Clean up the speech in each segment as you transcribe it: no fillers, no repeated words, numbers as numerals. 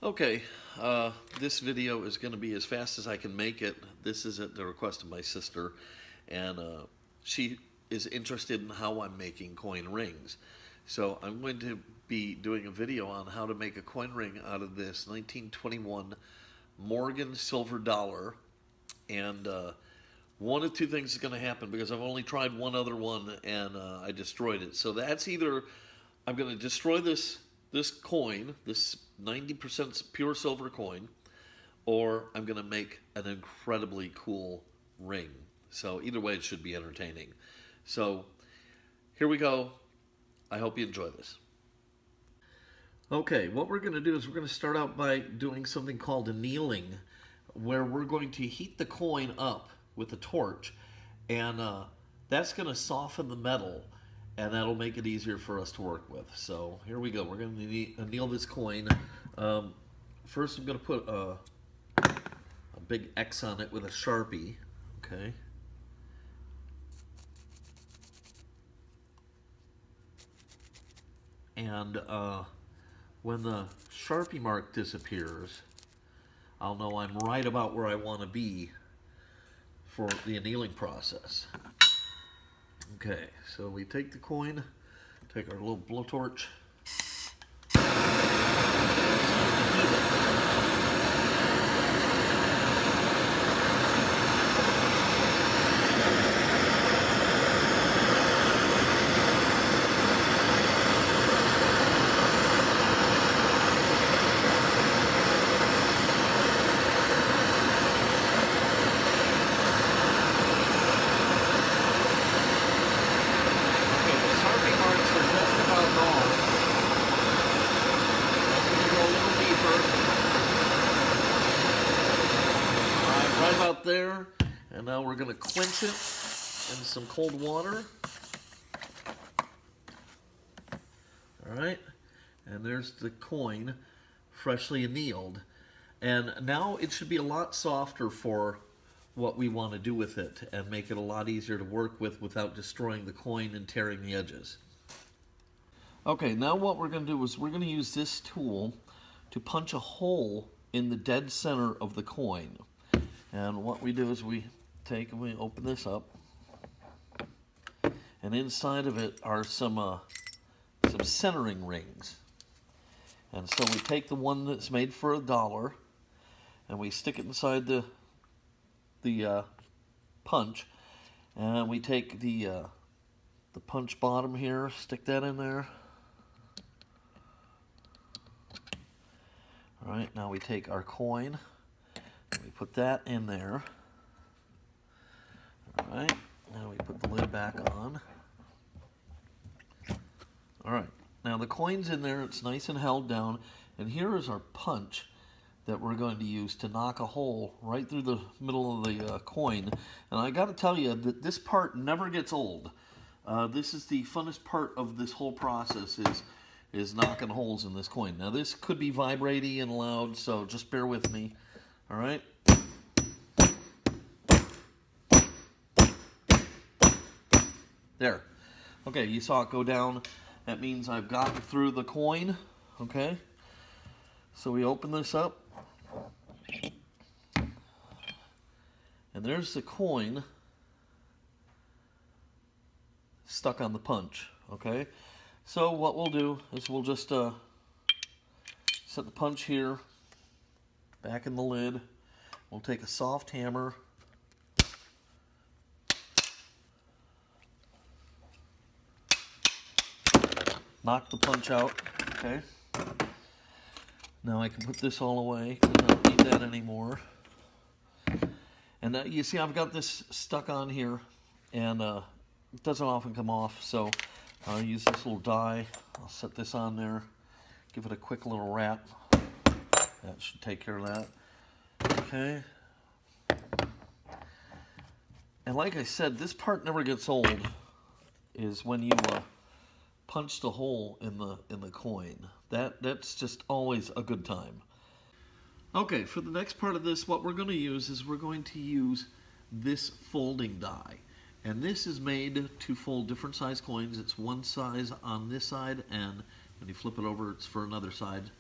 Okay, this video is going to be as fast as I can make it. This is at the request of my sister, and she is interested in how I'm making coin rings. So I'm going to be doing a video on how to make a coin ring out of this 1921 Morgan silver dollar. And one of two things is going to happen because I've only tried one other one and I destroyed it. So that's either I'm going to destroy this coin, this 90% pure silver coin, or I'm going to make an incredibly cool ring. So either way, it should be entertaining. So here we go. I hope you enjoy this. Okay, what we're going to do is we're going to start out by doing something called annealing, where we're going to heat the coin up with a torch, and that's going to soften the metal, and that'll make it easier for us to work with. So here we go. We're going to anneal this coin. First, I'm going to put a big X on it with a Sharpie. Okay. And when the Sharpie mark disappears, I'll know I'm right about where I want to be for the annealing process. Okay, so we take the coin, take our little blowtorch, about there, and now we're going to quench it in some cold water. Alright, and there's the coin freshly annealed, and now it should be a lot softer for what we want to do with it and make it a lot easier to work with without destroying the coin and tearing the edges. Okay, now what we're going to do is we're going to use this tool to punch a hole in the dead center of the coin. And what we do is we take and we open this up, and inside of it are some centering rings. And so we take the one that's made for $1 and we stick it inside the punch, and we take the punch bottom here, stick that in there. All right, now we take our coin. We put that in there. Alright, now we put the lid back on. Alright, now the coin's in there, it's nice and held down, and here is our punch that we're going to use to knock a hole right through the middle of the coin. And I gotta tell you that this part never gets old. This is the funnest part of this whole process, is knocking holes in this coin. Now this could be vibrating and loud, so just bear with me. All right. There. Okay, you saw it go down. That means I've gotten through the coin. Okay. So we open this up. And there's the coin stuck on the punch. Okay. So what we'll do is we'll just set the punch here back in the lid. We'll take a soft hammer, knock the punch out. Okay. Now I can put this all away. I don't need that anymore. And you see I've got this stuck on here, and it doesn't often come off, so I'll use this little die. I'll set this on there, give it a quick little wrap. That should take care of that. Okay. And like I said, this part never gets old, is when you punch the hole in the coin. That's just always a good time. Okay, for the next part of this, what we're going to use is we're going to use this folding die. And this is made to fold different size coins. It's one size on this side, and when you flip it over, it's for another side.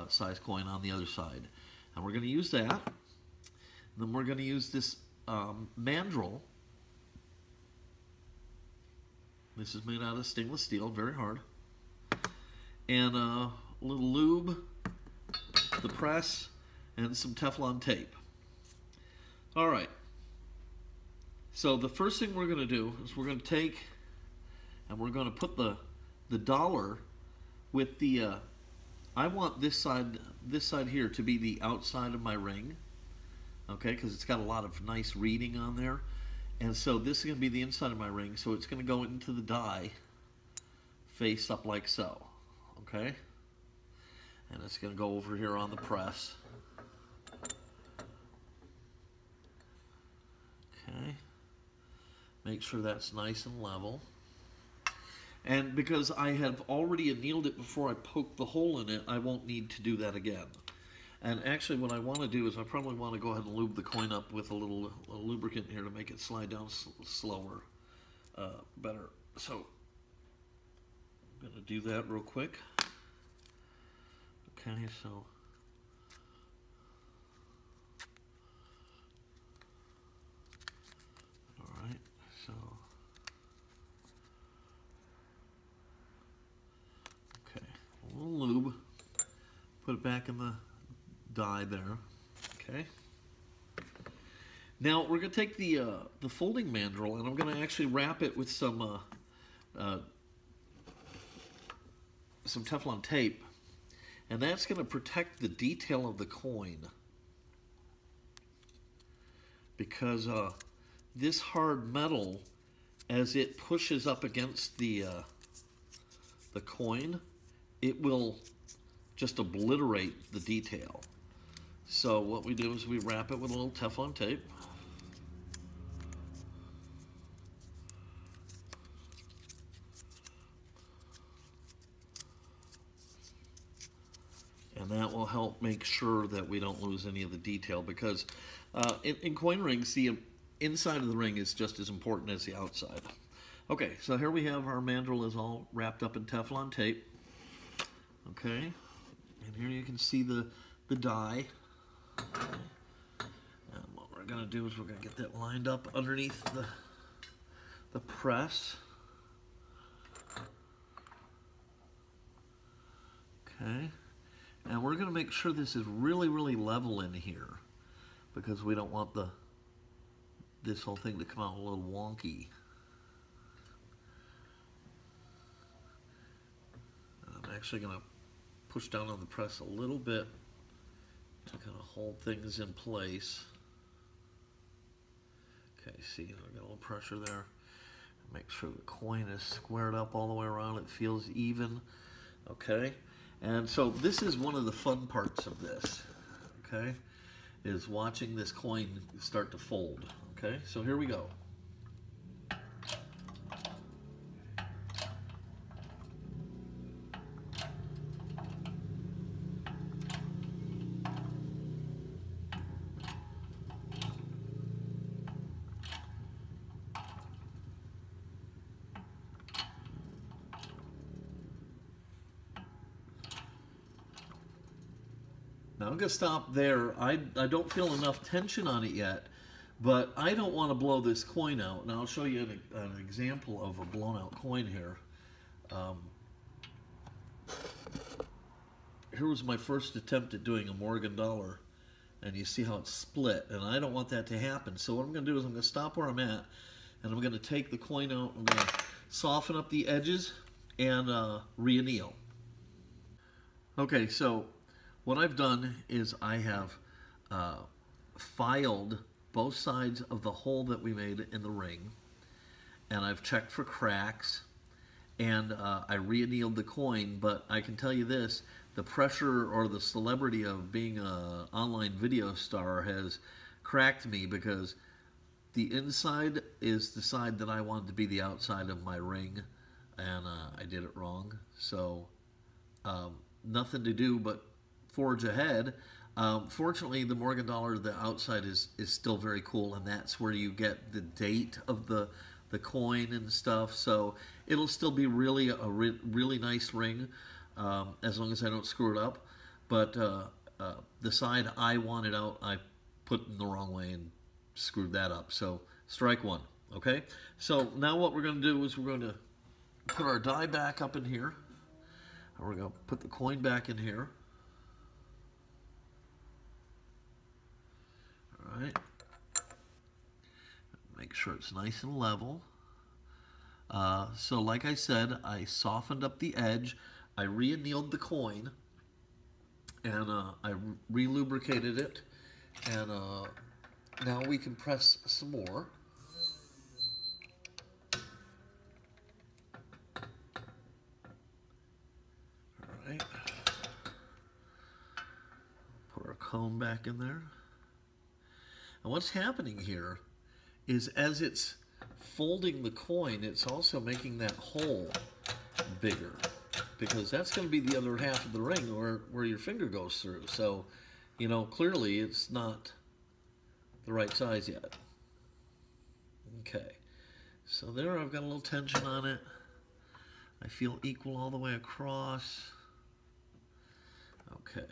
size coin on the other side. And we're going to use that. Then we're going to use this mandrel. This is made out of stainless steel, very hard. And a little lube, the press, and some Teflon tape. All right. So the first thing we're going to do is we're going to take and we're going to put the dollar with the I want this side here to be the outside of my ring, okay, because it's got a lot of nice reading on there. And so this is going to be the inside of my ring, so it's going to go into the die face up like so, okay? And it's going to go over here on the press. Okay. Make sure that's nice and level. And because I have already annealed it before I poke the hole in it, I won't need to do that again. And actually what I want to do is I probably want to go ahead and lube the coin up with a little lubricant here to make it slide down slower, better. So I'm going to do that real quick. Okay, so all right, so okay, a little lube, put it back in the die there. Okay. Now we're going to take the folding mandrel and I'm going to actually wrap it with some Teflon tape, and that's going to protect the detail of the coin, because this hard metal, as it pushes up against the coin, it will just obliterate the detail. So what we do is we wrap it with a little Teflon tape. And that will help make sure that we don't lose any of the detail, because in coin rings, the inside of the ring is just as important as the outside. Okay, so here we have our mandrel is all wrapped up in Teflon tape. Okay, and here you can see the die. And what we're going to do is we're going to get that lined up underneath the press. Okay, and we're going to make sure this is really, really level in here, because we don't want this whole thing to come out a little wonky. And I'm actually going to push down on the press a little bit to kind of hold things in place. Okay, see, I got a little pressure there. Make sure the coin is squared up all the way around. It feels even. Okay, and so this is one of the fun parts of this. Okay, is watching this coin start to fold. Okay, so here we go. Now I'm going to stop there. I don't feel enough tension on it yet, but I don't want to blow this coin out. Now I'll show you an example of a blown out coin here. Here was my first attempt at doing a Morgan dollar, and you see how it's split, and I don't want that to happen. So what I'm going to do is I'm going to stop where I'm at, and I'm going to take the coin out. I'm going to soften up the edges and re-anneal. Okay, so what I've done is I have filed both sides of the hole that we made in the ring, and I've checked for cracks, and I re-annealed the coin. But I can tell you this, the pressure or the celebrity of being an online video star has cracked me, because the inside is the side that I wanted to be the outside of my ring, and I did it wrong. So nothing to do but forge ahead. Fortunately, the Morgan dollar, the outside is still very cool, and that's where you get the date of the coin and stuff. So it'll still be really really nice ring, as long as I don't screw it up. but the side I wanted out, I put in the wrong way and screwed that up. So strike one, okay? So now what we're going to do is we're going to put our die back up in here. And we're going to put the coin back in here. All right. Make sure it's nice and level. So like I said, I softened up the edge. I re-annealed the coin. And I re-lubricated it. And now we can press some more. All right. Put our cone back in there. And what's happening here is as it's folding the coin, it's also making that hole bigger, because that's going to be the other half of the ring where your finger goes through. So, you know, clearly it's not the right size yet. Okay, so there I've got a little tension on it. I feel equal all the way across. Okay,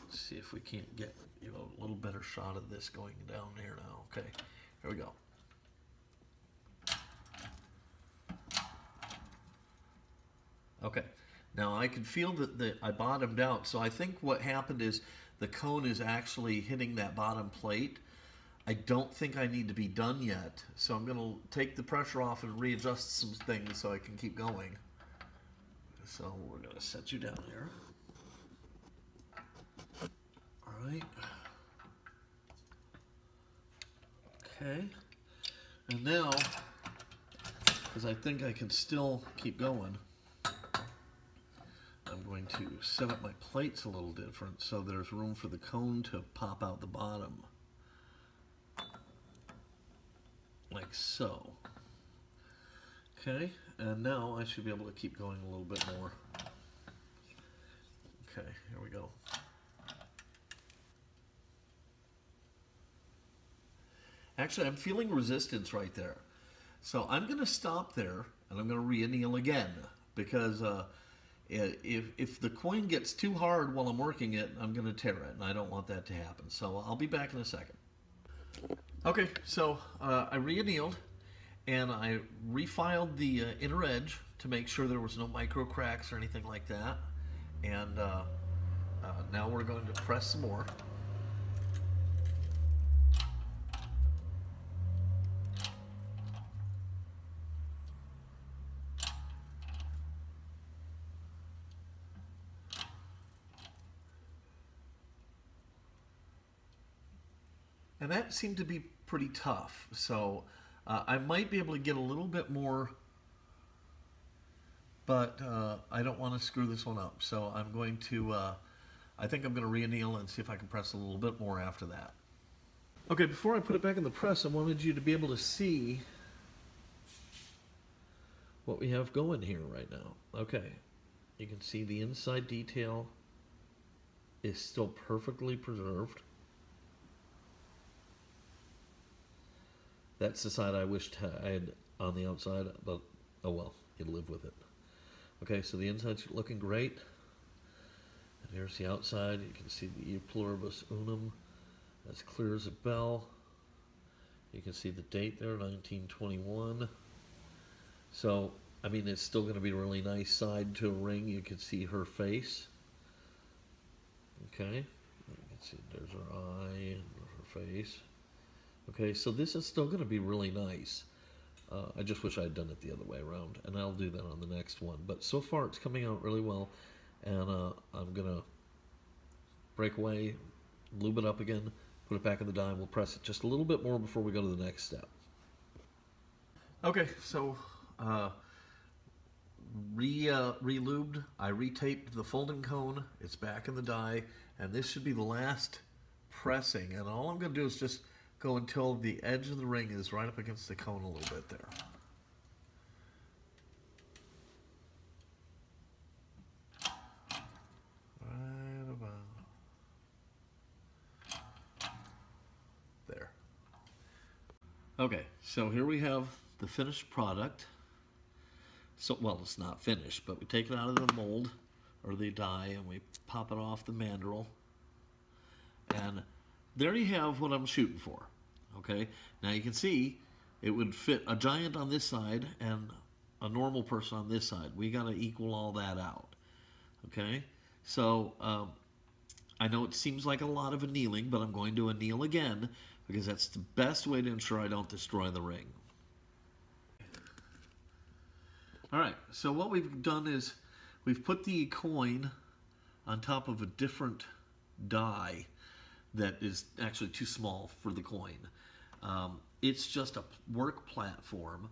let's see if we can't get, you know, a little better shot of this going down here now. Okay, here we go. Okay, now I can feel that I bottomed out, so I think what happened is the cone is actually hitting that bottom plate. I don't think I need to be done yet, so I'm going to take the pressure off and readjust some things so I can keep going. So we're going to set you down here. All right. Okay, and now, because I think I can still keep going, I'm going to set up my plates a little different so there's room for the cone to pop out the bottom. Like so. Okay, and now I should be able to keep going a little bit more. Okay, here we go. Actually, I'm feeling resistance right there. So I'm going to stop there, and I'm going to re-anneal again, because if the coin gets too hard while I'm working it, I'm going to tear it, and I don't want that to happen. So I'll be back in a second. Okay, so I re-annealed, and I refiled the inner edge to make sure there was no micro cracks or anything like that. And now we're going to press some more. And that seemed to be pretty tough, so I might be able to get a little bit more, but I don't want to screw this one up. So I'm going to, I think I'm going to re-anneal and see if I can press a little bit more after that. Okay, before I put it back in the press, I wanted you to be able to see what we have going here right now. Okay, you can see the inside detail is still perfectly preserved. That's the side I wished I had on the outside, but oh well, you live with it. Okay, so the inside's looking great. And here's the outside. You can see the E pluribus unum, as clear as a bell. You can see the date there, 1921. So, I mean, it's still going to be a really nice side to a ring. You can see her face. Okay, you can see there's her eye and her face. Okay, so this is still going to be really nice. I just wish I had done it the other way around, and I'll do that on the next one. But so far, it's coming out really well, and I'm going to break away, lube it up again, put it back in the die, and we'll press it just a little bit more before we go to the next step. Okay, so re-lubed, I retaped the folding cone, it's back in the die, and this should be the last pressing, and all I'm going to do is just go until the edge of the ring is right up against the cone a little bit there. Right about there. Okay, so here we have the finished product. So, well, it's not finished, but we take it out of the mold, or the die, and we pop it off the mandrel. And there you have what I'm shooting for. Okay, now you can see it would fit a giant on this side and a normal person on this side. We got to equal all that out. Okay, so I know it seems like a lot of annealing, but I'm going to anneal again because that's the best way to ensure I don't destroy the ring. All right, so what we've done is we've put the coin on top of a different die that is actually too small for the coin. It's just a work platform,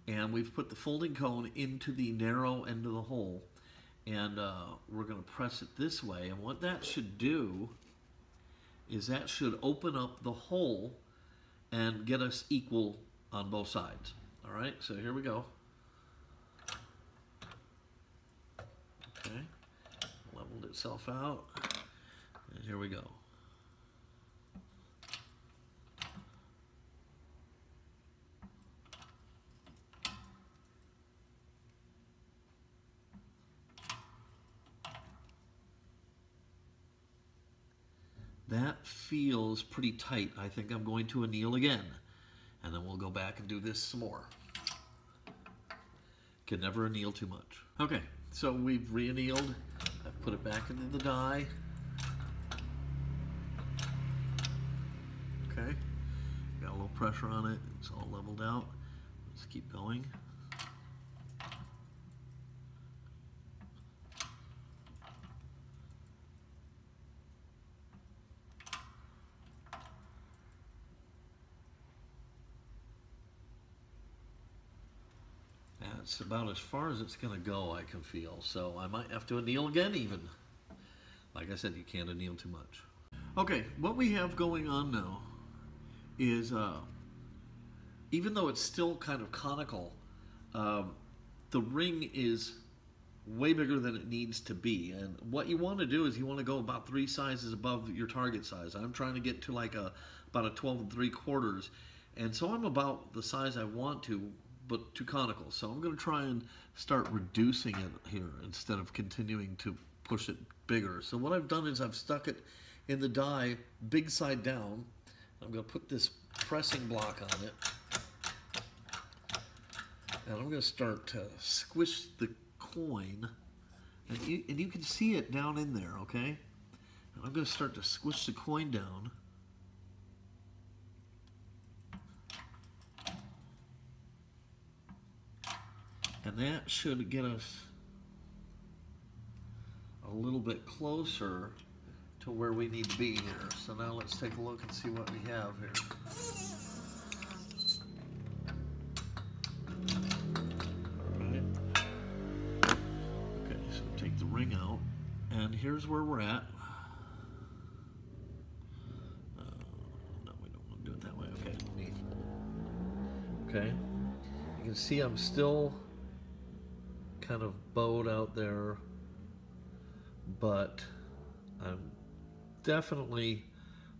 and we've put the folding cone into the narrow end of the hole, and we're going to press it this way. And what that should do is that should open up the hole and get us equal on both sides. All right, so here we go. Okay, leveled itself out, and here we go. That feels pretty tight. I think I'm going to anneal again, and then we'll go back and do this some more. Can never anneal too much. Okay, so we've re-annealed. I've put it back into the die. Okay, got a little pressure on it. It's all leveled out. Let's keep going. That's about as far as it's going to go, I can feel. So I might have to anneal again even. Like I said, you can't anneal too much. Okay, what we have going on now is, even though it's still kind of conical, the ring is way bigger than it needs to be. And what you want to do is you want to go about 3 sizes above your target size. I'm trying to get to like about a 12 3/4. And so I'm about the size I want to, but too conical. So I'm going to try and start reducing it here instead of continuing to push it bigger. So what I've done is I've stuck it in the die big side down. I'm going to put this pressing block on it, and I'm going to start to squish the coin, and you can see it down in there, okay? And I'm going to start to squish the coin down. And that should get us a little bit closer to where we need to be here. So now let's take a look and see what we have here. All right. Okay, so take the ring out, and here's where we're at. No, we don't want to do it that way. Okay, okay. You can see I'm still kind of bowed out there, but I'm definitely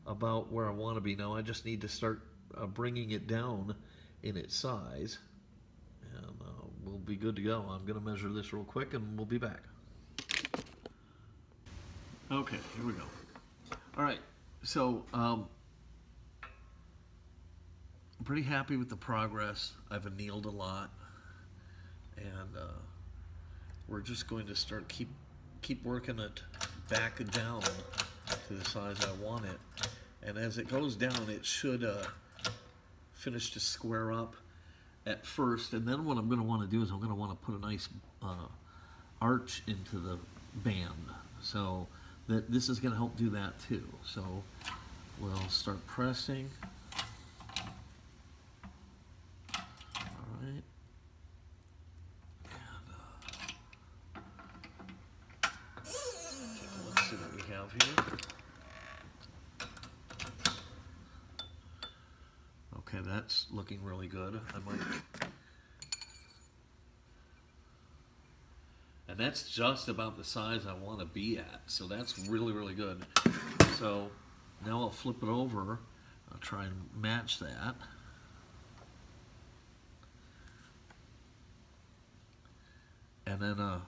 about where I want to be now. I just need to start bringing it down in its size, and we'll be good to go. I'm going to measure this real quick, and we'll be back. Okay, here we go. All right, so I'm pretty happy with the progress. I've annealed a lot, and we're just going to start keep working it back and down to the size I want it. And as it goes down, it should finish to square up at first. And then what I'm going to want to do is I'm going to want to put a nice arch into the band. So that this is going to help do that too. So we'll start pressing. All right. See what we have here. Okay, that's looking really good. And that's just about the size I want to be at. So that's really, really good. So now I'll flip it over. I'll try and match that. And then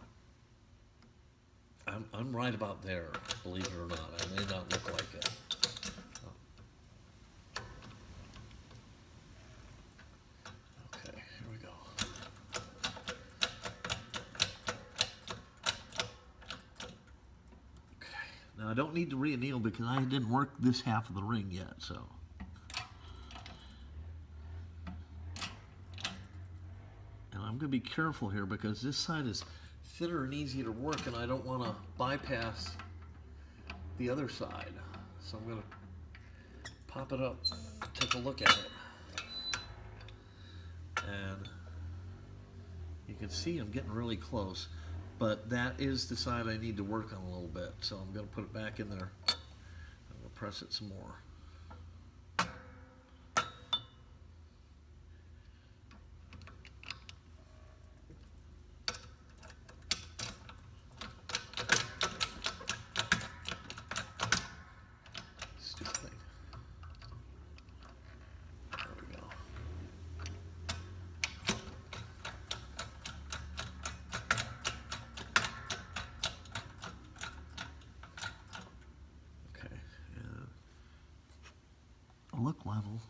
I'm right about there, believe it or not. I may not look like it. Okay, here we go. Okay, now I don't need to re-anneal because I didn't work this half of the ring yet, so. And I'm going to be careful here because this side is thinner and easier to work, and I don't want to bypass the other side. So I'm going to pop it up, take a look at it. And you can see I'm getting really close, but that is the side I need to work on a little bit. So I'm going to put it back in there. I'm going to press it some more. Look level.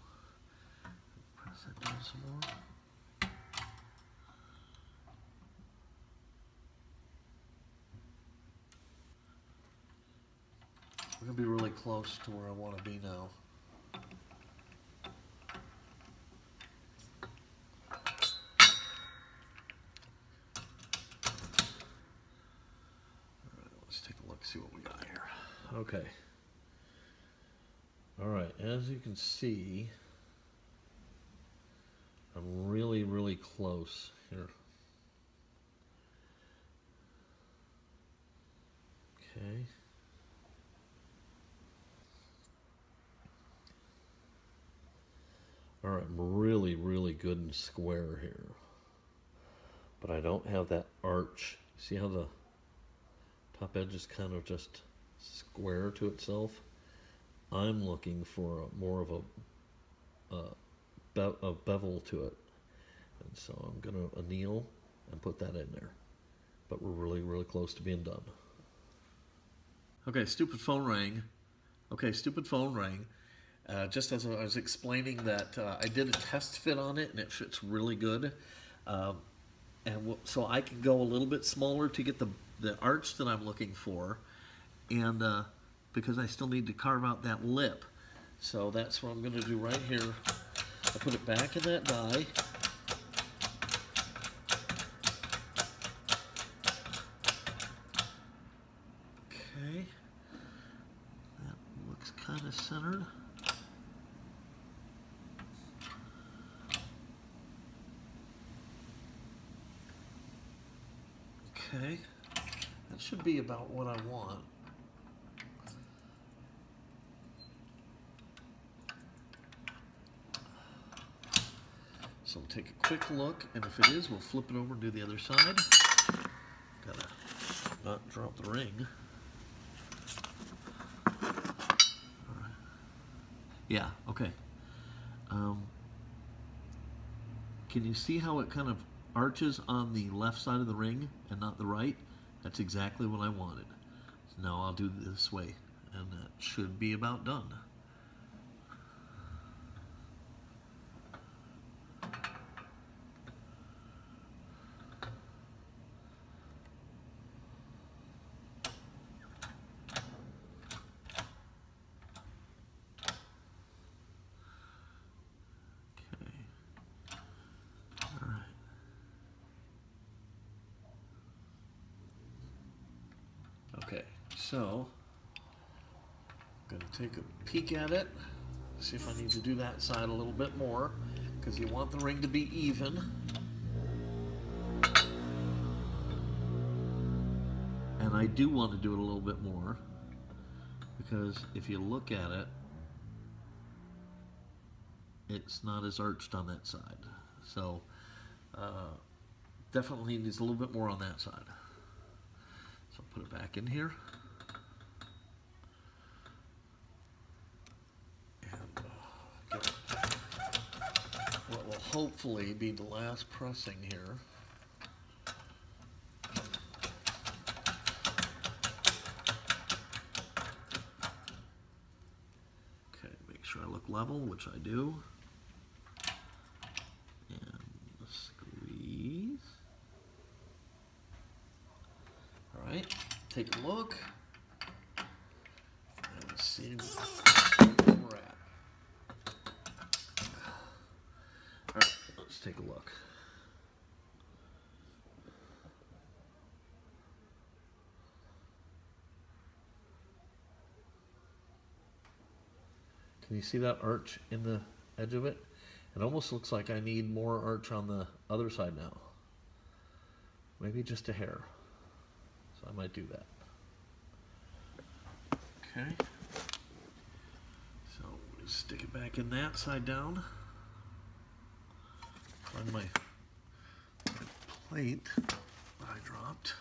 Press that down some more. We're going to be really close to where I want to be now. Alright, let's take a look, see what we got here. Okay. Alright, as you can see, I'm really, really close here. Okay. Alright, I'm really, really good and square here. But I don't have that arch. See how the top edge is kind of just square to itself? I'm looking for more of a bevel to it. And so I'm going to anneal and put that in there. But we're really, really close to being done. Okay, stupid phone rang. Just as I was explaining that I did a test fit on it and it fits really good. So I can go a little bit smaller to get the arch that I'm looking for. And because I still need to carve out that lip. So that's what I'm going to do right here. I put it back in that die. Okay. That looks kind of centered. Okay. That should be about what I want. So we'll take a quick look, and if it is, we'll flip it over and do the other side. Gotta not drop the ring. All right. Yeah, okay. Can you see how it kind of arches on the left side of the ring and not the right? That's exactly what I wanted. So now I'll do it this way, and that should be about done. Okay, so I'm going to take a peek at it, see if I need to do that side a little bit more, because you want the ring to be even. And I do want to do it a little bit more, because if you look at it, it's not as arched on that side. So definitely needs a little bit more on that side. So put it back in here. And get what will hopefully be the last pressing here. Make sure I look level, which I do. And squeeze. All right, take a look. And see where we're at. All right, let's take a look. Can you see that arch in the edge of it? It almost looks like I need more arch on the other side now. Maybe just a hair. So I might do that. Okay. So just stick it back in that side down. Find my plate that I dropped.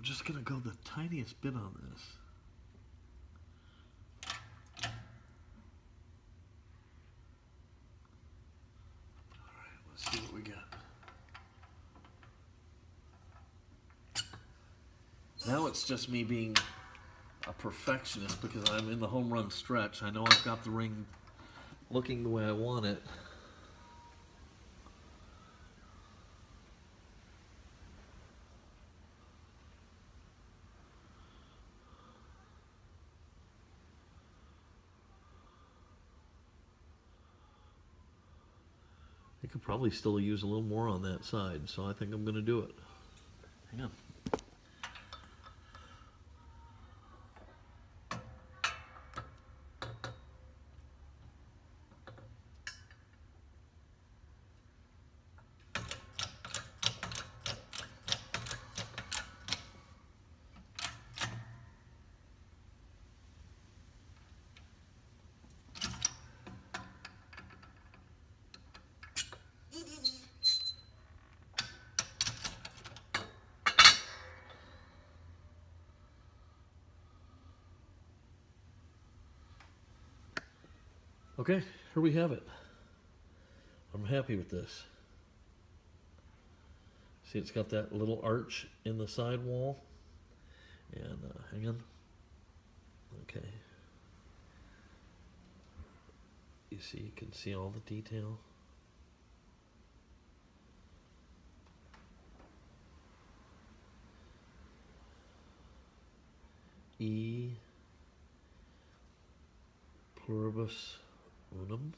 Just gonna go the tiniest bit on this. All right, let's see what we got. Now it's just me being a perfectionist because I'm in the home run stretch. I know I've got the ring looking the way I want it. I could probably still use a little more on that side, so I think I'm going to do it. Hang on. Okay, here we have it. I'm happy with this. See, it's got that little arch in the side wall. And hang on. Okay. You see, you can see all the detail. E pluribus unum.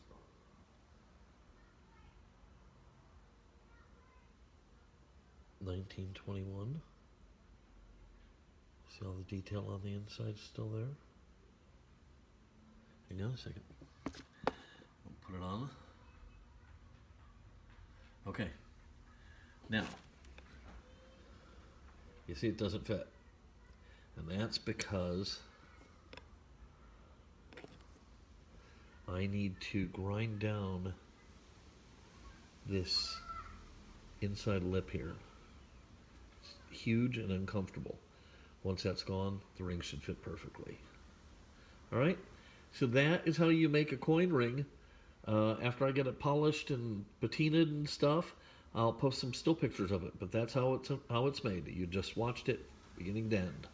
(1921). See all the detail on the inside still there? Hang on a second. I'll put it on. Okay. Now, you see it doesn't fit. And that's because I need to grind down this inside lip here. It's huge and uncomfortable. Once that's gone, the ring should fit perfectly. All right, so that is how you make a coin ring. After I get it polished and patinaed and stuff, I'll post some still pictures of it, but that's how it's made. You just watched it beginning to end.